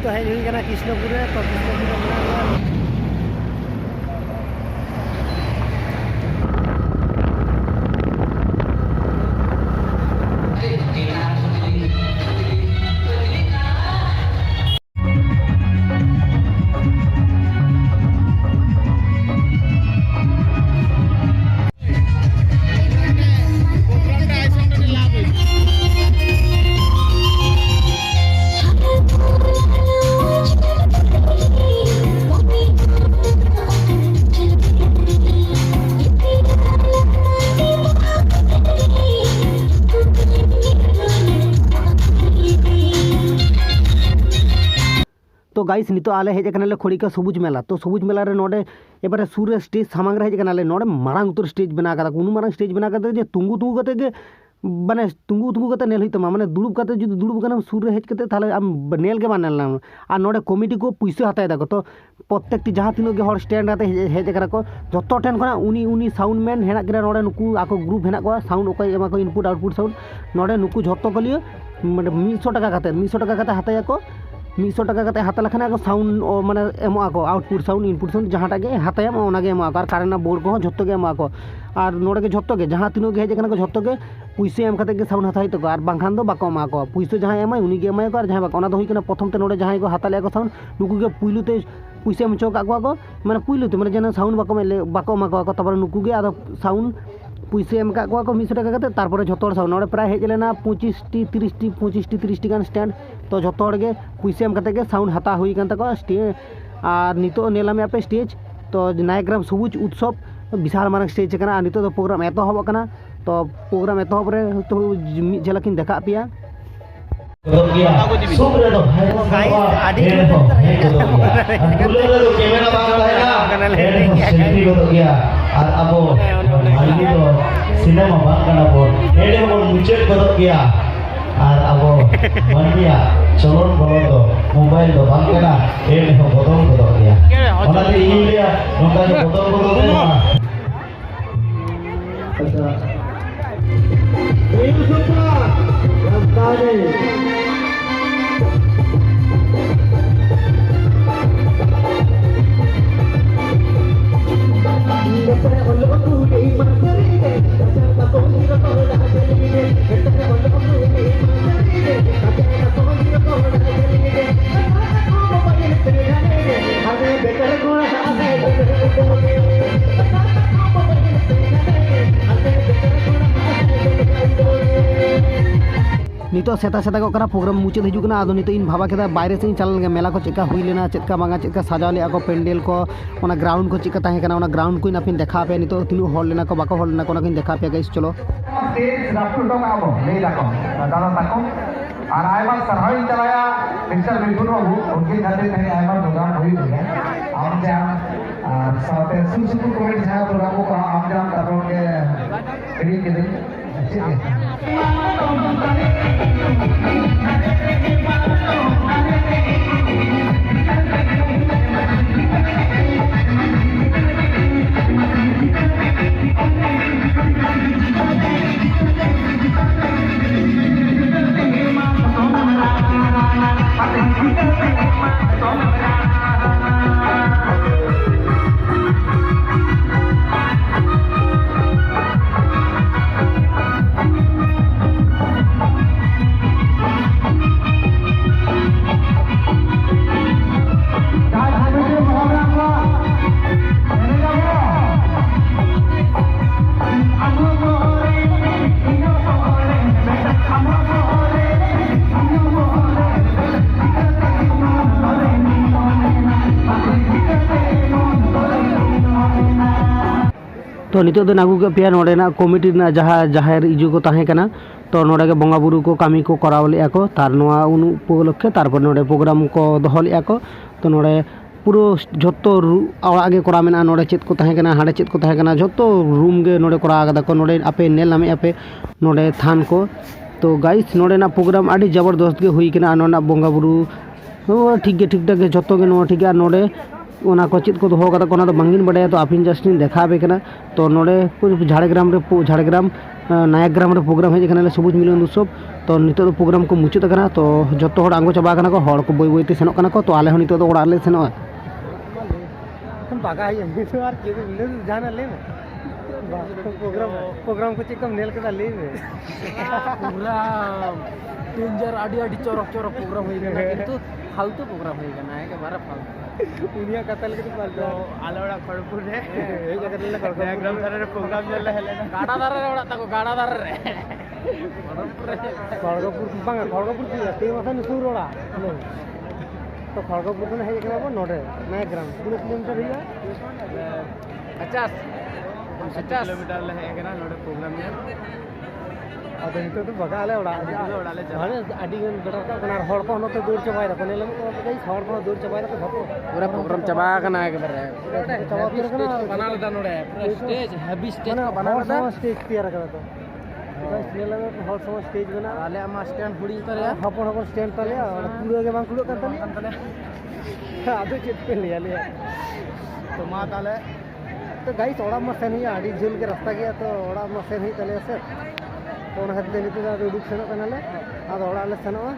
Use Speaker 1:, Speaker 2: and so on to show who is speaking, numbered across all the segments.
Speaker 1: तो हेज हुई कना कृष्णपुर रे तो कृष्णपुर रे मेना तो गाइस नितो आले हेज कनाले खोड़िका सबुज मेला तो सबुज मेला रे नोडे एबारे सुर स्टेज सामांग रे हेज कनाले नोडे मारांग उतर स्टेज बना कदा उनु मारांग स्टेज बना कदा जे तुंगु तुंगु कते गे माने तुंगु कते नेल हितमा माने दुड़ुब कते जुदि दुड़ुब कना सुर रे हेज कते ताले आम नेल के बानेल ना आ नोडे कमिटी को पैसा हताय दाको तो प्रत्येकटी जहां तिनो गे हर स्टैंड आते हेज करा को जतो टेन खना उनी साउंड मैन हेना गिरा नोडे नुकु आको ग्रुप हेना को साउंड ओकय एमा को इनपुट आउटपुट साउंड नोडे नुकु जतो को लिए माने 100 टाका कते हताय को 100 टाका कते हाथ लखना को साउंड माने एमो को आउटपुट साउंड इनपुट साउंड जहां टागे हाथायम ओनागे एमो आर कारेना बोर्ड को झत्तो गे एमो को और नोडे के झत्तो गे जहां तीनो गे हेज कना को झत्तो गे पुइसे एम कते गे साउंड हाथाय तो और बांखान दो बाको एमा को पुइसे जहां एमाय उनी गे एमाय को और जहां बाको ओना दो हुई कना प्रथम ते नोडे जहां को हाथाले को साउंड नुकु गे पुइलु ते पुइसे एम चोक को माने पुइलु ते माने जने साउंड बाको एमा को तबर नुकु गे आदो साउंड पुइसे एम का को 100 टाका कते तारपरे झतो साउंड नोडे प्राय हेज लेना 25 टी गान स्टैंड तो झतो गे पुइसे एम कते गे साउंड हाता हुई कान तको स्टेज और नितो नेलामे आपे स्टेज तो नायग्राम सबुज उत्सव विशाल मारंग स्टेज कना नितो तो प्रोग्राम एतहब कना तो प्रोग्राम एतहब रे तो झलकिन देखा पिया सिनेमा बांगना बोल एडे बोल मुचेट बदल गया और अब मनिया चलन बोलो तो मोबाइल दो बांगना एडे हो बदल गया ओना ते इंडिया नोका बदल गया अच्छा ये सुपर रास्ताने नितो सेता सेता को प्रोग्राम मुचाद हजूना आदो नितो इन भाबा केदा बाहरे से चल मेला को चेका हुई लेना चेका बांगा चेका सजाव ले को पेंडल को ओना ग्राउंड को चेका ताहे कना ओना ग्राउंड को नापिन देखा पे नितो तिनु हॉल लेना को बाको हॉल लेना को नाकिन देखा पे गाइस चलो
Speaker 2: स्टेज राफ्टू तो आबो ले लाको दादा ताको और आयमा सरहाई चलाया मिस्टर बिल्कुल बाबू उनके खातिर कहीं आयमा प्रोग्राम हुई है आम जाम साथे सुसुकु कमेटी जहां प्रोग्राम को आम जाम तारो के करी के दिन ठीक है
Speaker 1: तो नितो दो नागू के पिया नोडेना कमिटी ना जहार इजू को ताहे कना तो नोडे के बंगा बुरु को कामी को कराव ले को तार नोआ उन उपलक्षे तारपर नोडे प्रोग्राम को दोहो ले को तो नोडे पुरो झोत्तो अड़ा गे करा मेना नोडे चेत को ताहे कना हाडे चेत को ताहे कना झोत्तो रूम गे नोडे करा कदा को नोडे आपे नेल नामे आपे नोडे थान को तो गाइस नोडे ना प्रोग्राम आडी जबरदस्त गे हुई कना नोना बंगा बुरु ठीक ठाक गे झोत्तो गे नो ठीक नोडे ओना को चेत को दोहो कदा कोना तो बांगिन बड़ाया तो आपिन जस्टिन देखा बे कना तो नोडे झाड़ग्राम नायकग्राम रे प्रोग्राम हेज कनाले सबुज मिलन उत्सव तो नितो दो प्रोग्राम को मुचाद कना तो जतो हड़ आंगो चाबा कना को हड़ को बई बईते सेनोक कना को तो आले हन नितो दो ओड़ा ले सेनोआ
Speaker 3: बागा है ये तो यार के ले जाना ले में प्रोग्राम को चेक कम नेल कदा ले में प्रोग्राम 3000 आडी चोरक प्रोग्राम होई गना किंतु फालतू प्रोग्राम होई गना है के बारे फालतू दुनिया कतल के फालतू आलोड़ा खड़पुर रे ए जगह ले प्रोग्राम रे प्रोग्राम ले हेले गाड़ा दार रे ओड़ा ताको गाड़ा दार रे खड़गपुर बांगा खड़गपुर ते माथा निसुर ओड़ा तो खड़गपुर में है के नोडे नायकग्राम 2 किलोमीटर हिया 50 किलोमीटर ले है ना नोडे प्रोग्राम में अब नितो तो बगा ले ओड़ा ले माने आडी गन बेटा का कनार हड़ को नते दूर चबाय दा कोने लम तो कई हड़ को दूर चबाय दा तो पूरा प्रोग्राम चबा कना के बारे चबा फिर कना बना लेदा नोडे पूरा स्टेज हैवी स्टेज बना लेदा स्टेज तैयार करा तो गाइस ले ले हड़ सम स्टेज बना आले आमा स्टैंड हुडी तले हपन स्टैंड तले और पूरा के बांग कुलो करतले आदो चेत पे ले तो मा ताले तो गाइस ओड़ा म सेन हिया आडी झूल के रास्ता गया तो ओड़ा म सेन ही तले से तो ना हते नितो दा उडुक सेनो कनाले आद ओड़ा ले सेनोआ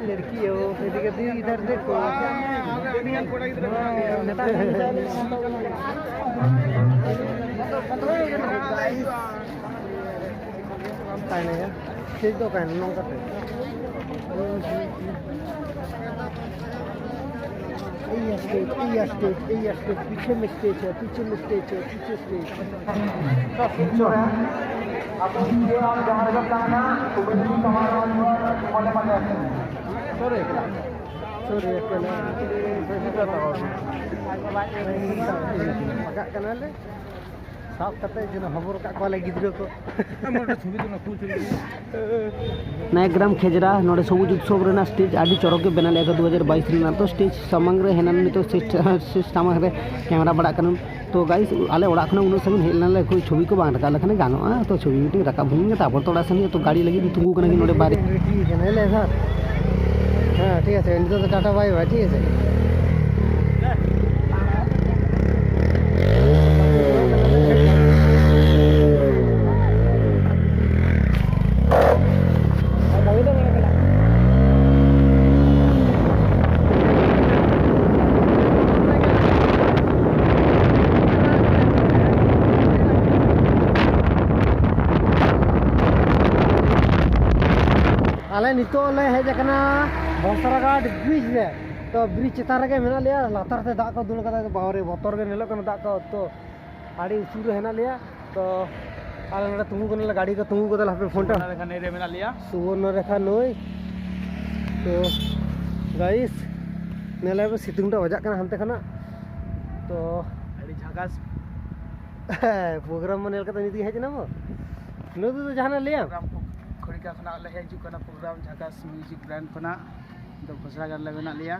Speaker 3: लड़की है वो सेदी के दी इधर देखो दुनिया कोड़ा इधर नेता काने है ठीक तो काने नो करते ये स्टेज पीछे में स्टेज है पीछे स्टेज जो है अब ये आप जहां जब जाना तो बड़ी समारोह होने वाले हैं सॉरी कना agak kenal le साफ कते जन हमर का कोले गिद्रो को हमर छवि तो न कुछ
Speaker 1: नायकग्राम खेजरा नोडे सबुज उत्सव रेना स्टेज आडी चरक के बनाले 2022 रेना तो स्टेज सामंग रे हेनान नितो स्टेज सामंग रे कैमरा बड़ा कन तो गाइस आले ओड़ा खना उनो संग हेलना ले कोई छवि को बांग रखा लखने गानोआ तो छवि मीटिंग रखा भूंगे तापर तोड़ा सन तो गाड़ी लगी तुंगु कना कि नोडे बारे
Speaker 3: ठीक है ले सर हां ठीक है इनको तो टाटा बाय बाय ठीक है आले नितो ले हेज कना बसराघाट ब्रिज रे तो ब्रिज चितार रे मेना लिया लातार से दाग को दुल कदा बावरे बतर के नेलो कना दाग को तो आड़ी उसूर हेना लिया तो आले नडे तुंगु कने गाड़ी को तुंगु कदा हापे फोन टा रेखा नै रे मेना लिया सुवर्ण रेखा नई तो गाइस नेले बे सितुंग टा बजा कना हनते कना तो आड़ी झकास प्रोग्राम नेल कता निति हेज ना मो नदु तो जहाना लिया खड़िका खना ले हेजु कना प्रोग्राम झकास म्यूजिक ब्रांड खना तो बसराघाट ले बना लिया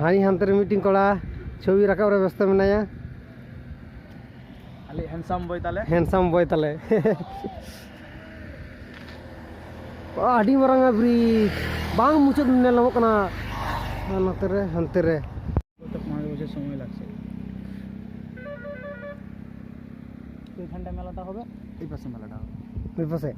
Speaker 3: हानी हंतर मीटिंग कोड़ा छवि रखा रे व्यस्त मेनाया आले हैंडसम बॉय ताले आडी मरंगा ब्रिज बांग मुचद नेलमो कना नते रे हंते रे तो 5 बजे समय लागছে घंटा मेलाटा होबे এই পাশে মেলাটা হবে এই পাশে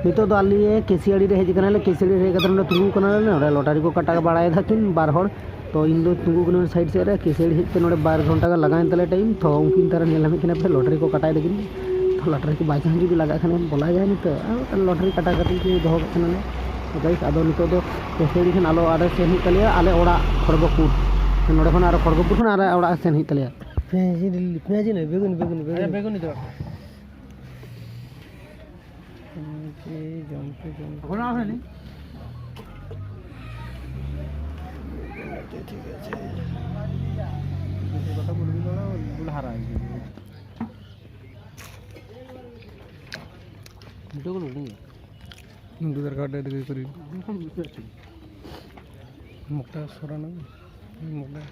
Speaker 1: नितो दो आली केसियाड़ी रे हेज कनाले केसियाड़ी रे कदर तुंगु कनाले नोडे लॉटरी को कटा बाड़ाय धाकिन बार हड़ तो इन दो तुंगु कने साइड से रे केसियाड़ी हेज पे नोडे 12 घंटा का लगाइन तले टाइम तो उनकिन तारा नेलामे किना पे लॉटरी को कटाय दगिन तो लॉटरी की बाई चांस जुदी लगा खने बोला जाय नि तो लॉटरी कटा कटी के दोह कनाले तो गाइस आदो नितो दो केसियाड़ी खन आलो आरे सेन हि तले आले ओड़ा खड़गपुर नोडे खन आरो खड़गपुर खन आरे ओड़ा सेन हि तले
Speaker 3: पेजी ने बेगुनी तो এখন আসেনি ঠিক আছে কথা বলবি না বল হারাই ভিডিও গুলো নেই দুধের কার্ডে দেখে করি মুখটা সরানো মুখটা